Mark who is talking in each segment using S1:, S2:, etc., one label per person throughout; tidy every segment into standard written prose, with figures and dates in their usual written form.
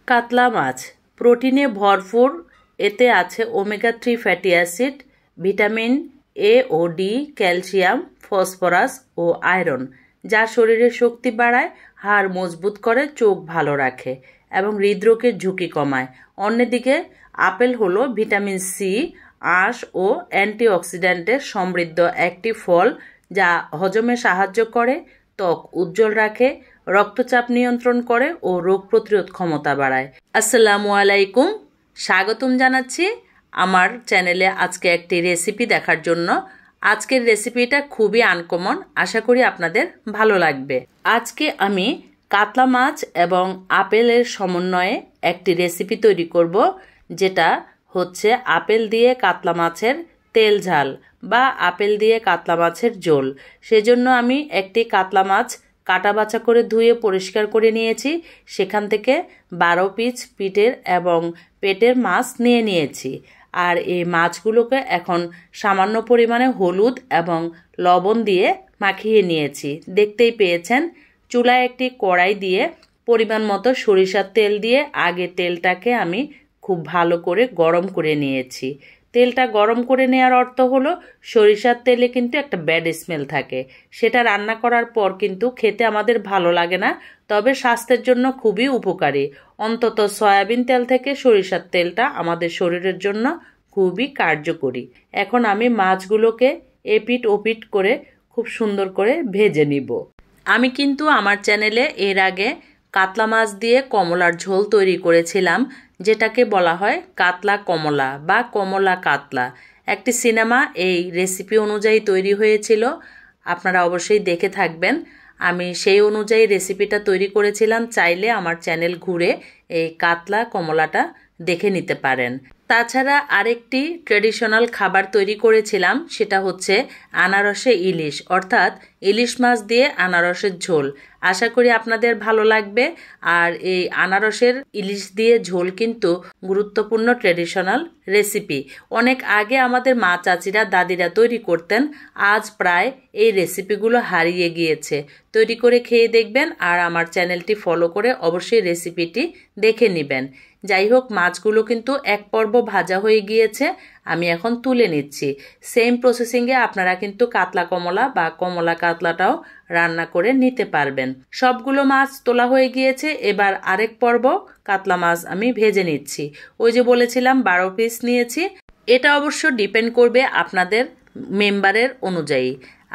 S1: কাতলা মাছ প্রোটিনে ভরপুর। এতে আছে omega 3 fatty acid, vitamin A ও ডি, ক্যালসিয়াম, ফসফরাস ও আয়রন, যা শরীরের শক্তি বাড়ায়, হাড় মজবুত করে, চোখ ভালো রাখে এবং হৃদরোগের ঝুঁকি কমায়। অন্যদিকে আপেল হলো ভিটামিন সি, আঁশ ও অ্যান্টিঅক্সিডেন্টে সমৃদ্ধ একটি ফল, যা হজমে সাহায্য করে, ত্বক উজ্জ্বল রাখে, রক্তচাপ নিয়ন্ত্রণ করে ও রোগ প্রতিরোধ ক্ষমতা বাড়ায়। আসসালামু আলাইকুম, স্বাগতম জানাচ্ছি আমার চ্যানেলে আজকে একটি রেসিপি দেখার জন্য। আজকের রেসিপিটা খুবই আনকমন, আশা করি আপনাদের ভালো লাগবে। আজকে আমি কাতলা মাছ এবং আপেলের সমন্বয়ে একটি রেসিপি তৈরি করব, যেটা হচ্ছে আপেল দিয়ে কাতলা মাছের তেল ঝাল বা আপেল দিয়ে কাতলা মাছের ঝোল। সেজন্য আমি একটি কাতলা মাছ কাটা বাছা করে ধুয়ে পরিষ্কার করে নিয়েছি। সেখান থেকে 12 পিস পিঠের এবং পেটের মাছ নিয়ে নিয়েছি। আর এই মাছগুলোকে এখন সামান্য পরিমাণে হলুদ এবং লবণ দিয়ে মাখিয়ে নিয়েছি। দেখতেই পেয়েছেন, চুলায় একটি কড়াই দিয়ে পরিমাণ মতো সরিষার তেল দিয়ে আগে তেলটাকে আমি খুব ভালো করে গরম করে নিয়েছি। তেলটা গরম করে নেওয়ার অর্থ হলো সরিষার তেলে কিন্তু একটা ব্যাড স্মেল থাকে, সেটা রান্না করার পর কিন্তু খেতে আমাদের ভালো লাগে না, তবে স্বাস্থ্যের জন্য খুবই উপকারী। অন্তত সয়াবিন তেল থেকে সরিষার তেলটা আমাদের শরীরের জন্য খুবই কার্যকরী। এখন আমি মাছগুলোকে এপিট ওপিট করে খুব সুন্দর করে ভেজে নিব। আমি কিন্তু আমার চ্যানেলে এর আগে কাতলা মাছ দিয়ে কমলার ঝোল তৈরি করেছিলাম, যেটাকে বলা হয় কাতলা কমলা বা কমলা কাতলা। একটি সিনেমা এই রেসিপি অনুযায়ী তৈরি হয়েছিল, আপনারা অবশ্যই দেখে থাকবেন। আমি সেই অনুযায়ী রেসিপিটা তৈরি করেছিলাম, চাইলে আমার চ্যানেল ঘুরে এই কাতলা কমলাটা দেখে নিতে পারেন। তাছাড়া আরেকটি ট্র্যাডিশনাল খাবার তৈরি করেছিলাম, সেটা হচ্ছে আনারসে ইলিশ, অর্থাৎ ইলিশ মাছ দিয়ে আনারসের ঝোল। আশা করি আপনাদের ভালো লাগবে। আর এই আনারসের ইলিশ দিয়ে ঝোল কিন্তু গুরুত্বপূর্ণ ট্র্যাডিশনাল রেসিপি। অনেক আগে আমাদের মা চাচিরা দাদিরা তৈরি করতেন, আজ প্রায় এই রেসিপিগুলো হারিয়ে গিয়েছে। তৈরি করে খেয়ে দেখবেন আর আমার চ্যানেলটি ফলো করে অবশ্যই রেসিপিটি দেখে নেবেন। যাই হোক, মাছগুলো কিন্তু এক পর্ব ভাজা হয়ে গিয়েছে, আমি এখন তুলে নিচ্ছি। সেম প্রসেসিংয়ে আপনারা কিন্তু কাতলা কমলা বা কমলা কাতলাটাও রান্না করে নিতে পারবেন। সবগুলো মাছ তোলা হয়ে গিয়েছে, এবার আরেক পর্ব কাতলা মাছ আমি ভেজে নিচ্ছি। ওই যে বলেছিলাম 12 পিস নিয়েছি। এটা অবশ্য ডিপেন্ড করবে আপনাদের মেম্বারের অনুযায়ী।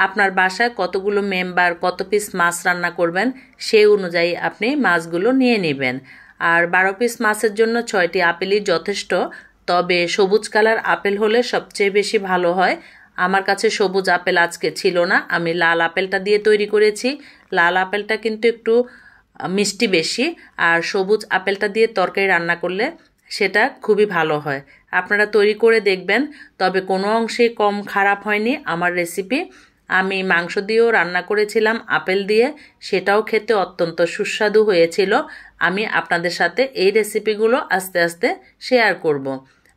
S1: আপনার বাসায় কতগুলো মেম্বার, কত পিস মাছ রান্না করবেন, সেই অনুযায়ী আপনি মাছগুলো নিয়ে নেবেন। আর 12 পিস মাছের জন্য 6টি আপেলই যথেষ্ট, তবে সবুজ কালার আপেল হলে সবচেয়ে বেশি ভালো হয়। আমার কাছে সবুজ আপেল আজকে ছিল না, আমি লাল আপেলটা দিয়ে তৈরি করেছি। লাল আপেলটা কিন্তু একটু মিষ্টি বেশি, আর সবুজ আপেলটা দিয়ে তরকারি রান্না করলে সেটা খুবই ভালো হয়। আপনারা তৈরি করে দেখবেন, তবে কোনো অংশেই কম খারাপ হয়নি আমার রেসিপি। আমি মাংস দিয়েও রান্না করেছিলাম আপেল দিয়ে, সেটাও খেতে অত্যন্ত সুস্বাদু হয়েছিল। আমি আপনাদের সাথে এই রেসিপিগুলো আস্তে আস্তে শেয়ার করব।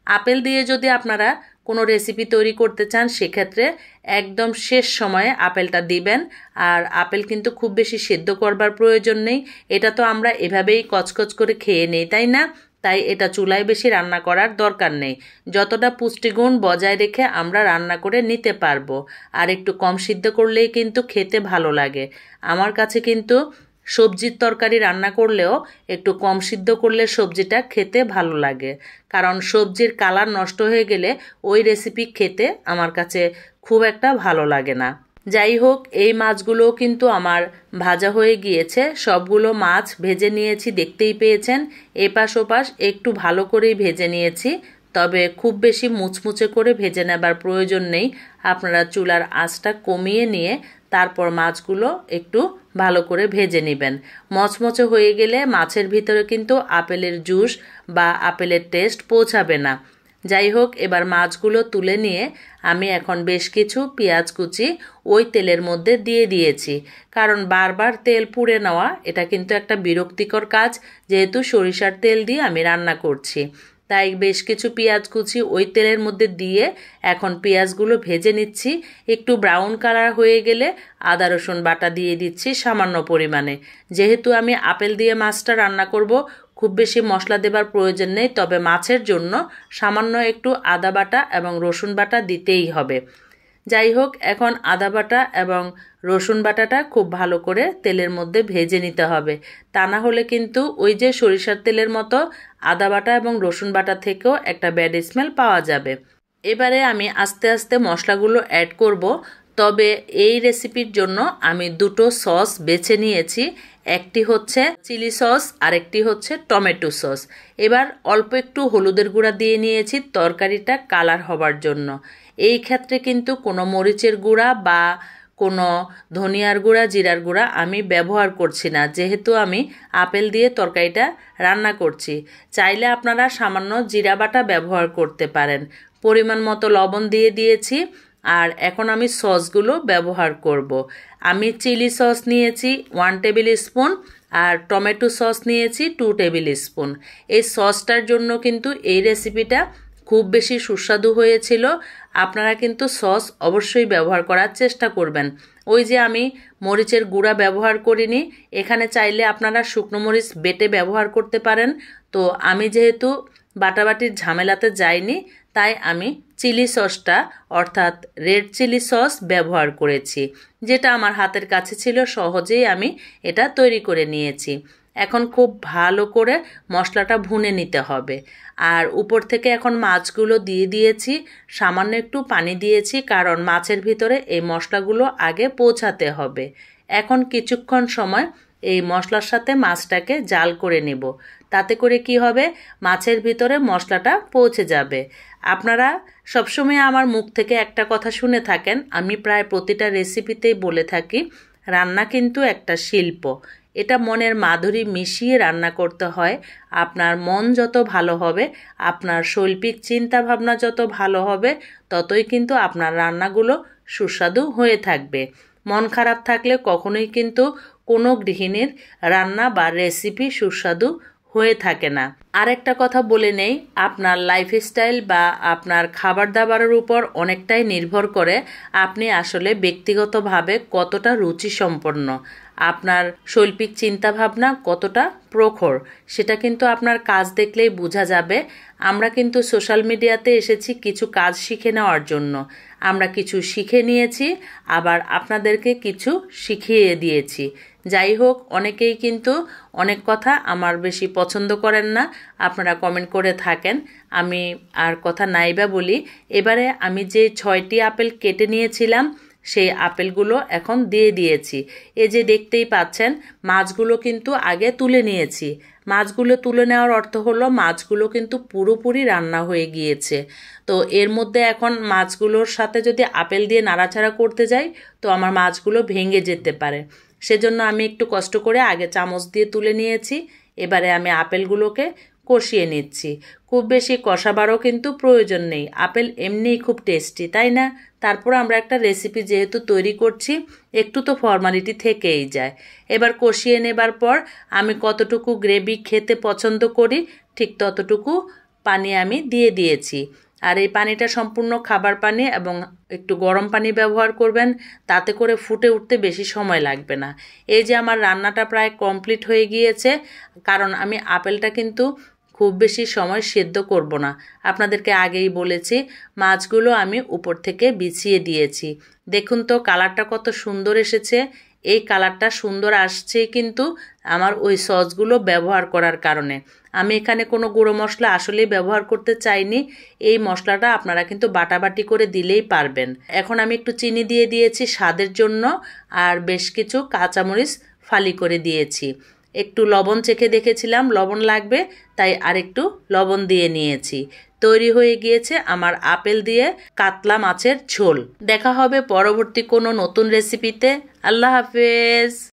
S1: আপেল দিয়ে যদি আপনারা কোনো রেসিপি তৈরি করতে চান, সেক্ষেত্রে একদম শেষ সময়ে আপেলটা দিবেন। আর আপেল কিন্তু খুব বেশি সেদ্ধ করবার প্রয়োজন নেই, এটা তো আমরা এভাবেই কচকচ করে খেয়ে নেই, তাই না? তাই এটা চুলায় বেশি রান্না করার দরকার নেই। যতটা পুষ্টিগুণ বজায় রেখে আমরা রান্না করে নিতে পারবো। আর একটু কম সিদ্ধ করলেই কিন্তু খেতে ভালো লাগে। আমার কাছে কিন্তু সবজির তরকারি রান্না করলেও একটু কম সিদ্ধ করলে সবজিটা খেতে ভালো লাগে, কারণ সবজির কালার নষ্ট হয়ে গেলে ওই রেসিপি খেতে আমার কাছে খুব একটা ভালো লাগে না। যাই হোক, এই মাছগুলো কিন্তু আমার ভাজা হয়ে গিয়েছে। সবগুলো মাছ ভেজে নিয়েছি, দেখতেই পেয়েছেন। এপাশ ওপাশ একটু ভালো করেই ভেজে নিয়েছি, তবে খুব বেশি মুচমুচে করে ভেজে নেবার প্রয়োজন নেই। আপনারা চুলার আঁচটা কমিয়ে নিয়ে তারপর মাছগুলো একটু ভালো করে ভেজে নেবেন। মচমচে হয়ে গেলে মাছের ভিতরে কিন্তু আপেলের জুস বা আপেলের টেস্ট পৌঁছাবে না। যাই হোক, এবার মাছগুলো তুলে নিয়ে আমি এখন বেশ কিছু পেঁয়াজ কুচি ওই তেলের মধ্যে দিয়ে দিয়েছি, কারণ বারবার তেল পুড়ে নেওয়া এটা কিন্তু একটা বিরক্তিকর কাজ, যেহেতু সরিষার তেল দিয়ে আমি রান্না করছি। তাই বেশ কিছু পেঁয়াজ কুচি ওই তেলের মধ্যে দিয়ে এখন পেঁয়াজগুলো ভেজে নিচ্ছি। একটু ব্রাউন কালার হয়ে গেলে আদা রসুন বাটা দিয়ে দিচ্ছি সামান্য পরিমাণে। যেহেতু আমি আপেল দিয়ে মাছটা রান্না করব, খুব বেশি মশলা দেবার প্রয়োজন নেই, তবে মাছের জন্য সামান্য একটু আদা বাটা এবং রসুন বাটা দিতেই হবে। যাই হোক, এখন আদা বাটা এবং রসুন বাটাটা খুব ভালো করে তেলের মধ্যে ভেজে নিতে হবে। তা না হলে কিন্তু ওই যে সরিষার তেলের মতো আদা বাটা এবং রসুন বাটা থেকেও একটা ব্যাড স্মেল পাওয়া যাবে। এবারে আমি আস্তে আস্তে মশলাগুলো অ্যাড করব। তবে এই রেসিপির জন্য আমি দুটো সস বেছে নিয়েছি। একটি হচ্ছে চিলি সস আর একটি হচ্ছে টমেটো সস। এবার অল্প একটু হলুদের গুঁড়া দিয়ে নিয়েছি তরকারিটা কালার হবার জন্য। এই ক্ষেত্রে কিন্তু কোনো মরিচের গুঁড়া বা কোনো ধনিয়ার গুঁড়া, জিরার গুঁড়া আমি ব্যবহার করছি না, যেহেতু আমি আপেল দিয়ে তরকারিটা রান্না করছি। চাইলে আপনারা সামান্য জিরা বাটা ব্যবহার করতে পারেন। পরিমাণ মতো লবণ দিয়ে দিয়েছি। আর এখন আমি সসগুলো ব্যবহার করব। আমি চিলি সস নিয়েছি 1 টেবিল স্পুন আর টমেটো সস নিয়েছি 2 টেবিল স্পুন। এই সসটার জন্য কিন্তু এই রেসিপিটা খুব বেশি সুস্বাদু হয়েছিল। আপনারা কিন্তু সস অবশ্যই ব্যবহার করার চেষ্টা করবেন। ওই যে আমি মরিচের গুঁড়া ব্যবহার করিনি, এখানে চাইলে আপনারা শুকনো মরিচ বেটে ব্যবহার করতে পারেন। তো আমি যেহেতু বাটাবাটির ঝামেলাতে যাইনি, তাই আমি চিলি সসটা অর্থাৎ রেড চিলি সস ব্যবহার করেছি, যেটা আমার হাতের কাছে ছিল। সহজেই আমি এটা তৈরি করে নিয়েছি। এখন খুব ভালো করে মশলাটা ভুনে নিতে হবে। আর উপর থেকে এখন মাছগুলো দিয়ে দিয়েছি। সামান্য একটু পানি দিয়েছি, কারণ মাছের ভিতরে এই মশলাগুলো আগে পৌঁছাতে হবে। এখন কিছুক্ষণ সময় এই মশলার সাথে মাছটাকে জাল করে নেব। তাতে করে কি হবে, মাছের ভিতরে মশলাটা পৌঁছে যাবে। আপনারা সবসময় আমার মুখ থেকে একটা কথা শুনে থাকেন, আমি প্রায় প্রতিটা রেসিপিতেই বলে থাকি, রান্না কিন্তু একটা শিল্প। এটা মনের মাধুরী মিশিয়ে রান্না করতে হয়। আপনার মন যত ভালো হবে, আপনার শৈল্পিক চিন্তা ভাবনা যত ভালো হবে, ততই কিন্তু আপনার রান্নাগুলো সুস্বাদু হয়ে থাকবে। মন খারাপ থাকলে কখনোই কিন্তু কোনো গৃহিণীর রান্না বা রেসিপি সুস্বাদু হয়ে থাকে না। আরেকটা কথা বলে নেই, আপনার লাইফস্টাইল বা আপনার খাবার দাবারের উপর অনেকটাই নির্ভর করে আপনি আসলে ব্যক্তিগতভাবে কতটা রুচিসম্পন্ন, আপনার শৈল্পিক চিন্তাভাবনা কতটা প্রখর, সেটা কিন্তু আপনার কাজ দেখলেই বোঝা যাবে। আমরা কিন্তু সোশ্যাল মিডিয়াতে এসেছি কিছু কাজ শিখে নেওয়ার জন্য। আমরা কিছু শিখে নিয়েছি, আবার আপনাদেরকে কিছু শিখিয়ে দিয়েছি। যাই হোক, অনেকেই কিন্তু অনেক কথা আমার বেশি পছন্দ করেন না, আপনারা কমেন্ট করে থাকেন। আমি আর কথা নাইবা বলি। এবারে আমি যে 6টি আপেল কেটে নিয়েছিলাম, সেই আপেলগুলো এখন দিয়ে দিয়েছি। এই যে দেখতেই পাচ্ছেন, মাছগুলো কিন্তু আগে তুলে নিয়েছি। মাছগুলো তুলে নেওয়ার অর্থ হলো মাছগুলো কিন্তু পুরোপুরি রান্না হয়ে গিয়েছে। তো এর মধ্যে এখন মাছগুলোর সাথে যদি আপেল দিয়ে নাড়াচাড়া করতে যাই, তো আমার মাছগুলো ভেঙে যেতে পারে। সেজন্য আমি একটু কষ্ট করে আগে চামচ দিয়ে তুলে নিয়েছি। এবারে আমি আপেলগুলোকে কষিয়ে নিচ্ছি। খুব বেশি কষাবারও কিন্তু প্রয়োজন নেই, আপেল এমনিই খুব টেস্টি, তাই না? তারপর আমরা একটা রেসিপি যেহেতু তৈরি করছি, একটু তো ফর্মালিটি থেকেই যায়। এবার কষিয়ে নেবার পর আমি কতটুকু গ্রেভি খেতে পছন্দ করি, ঠিক ততটুকু পানি আমি দিয়ে দিয়েছি। আর এই পানিটা সম্পূর্ণ খাবার পানি এবং একটু গরম পানি ব্যবহার করবেন, তাতে করে ফুটে উঠতে বেশি সময় লাগবে না। এই যে আমার রান্নাটা প্রায় কমপ্লিট হয়ে গিয়েছে, কারণ আমি আপেলটা কিন্তু খুব বেশি সময় সেদ্ধ করব না। আপনাদেরকে আগেই বলেছি, মাছগুলো আমি উপর থেকে বিছিয়ে দিয়েছি। দেখুন তো কালারটা কত সুন্দর এসেছে। এই কালারটা সুন্দর আসছে কিন্তু আমার ওই সসগুলো ব্যবহার করার কারণে। আমি এখানে কোনো গুঁড়ো মশলা আসলেই ব্যবহার করতে চাইনি। এই মশলাটা আপনারা কিন্তু বাটাবাটি করে দিলেই পারবেন। এখন আমি একটু চিনি দিয়ে দিয়েছি স্বাদের জন্য, আর বেশ কিছু কাঁচামরিচ ফালি করে দিয়েছি। একটু লবণ চেখে দেখেছিলাম লবণ লাগবে, তাই আরেকটু লবণ দিয়ে নিয়েছি। তৈরি হয়ে গিয়েছে আমার আপেল দিয়ে কাতলা মাছের ঝোল। দেখা হবে পরবর্তী কোনো নতুন রেসিপিতে। আল্লাহ হাফেজ।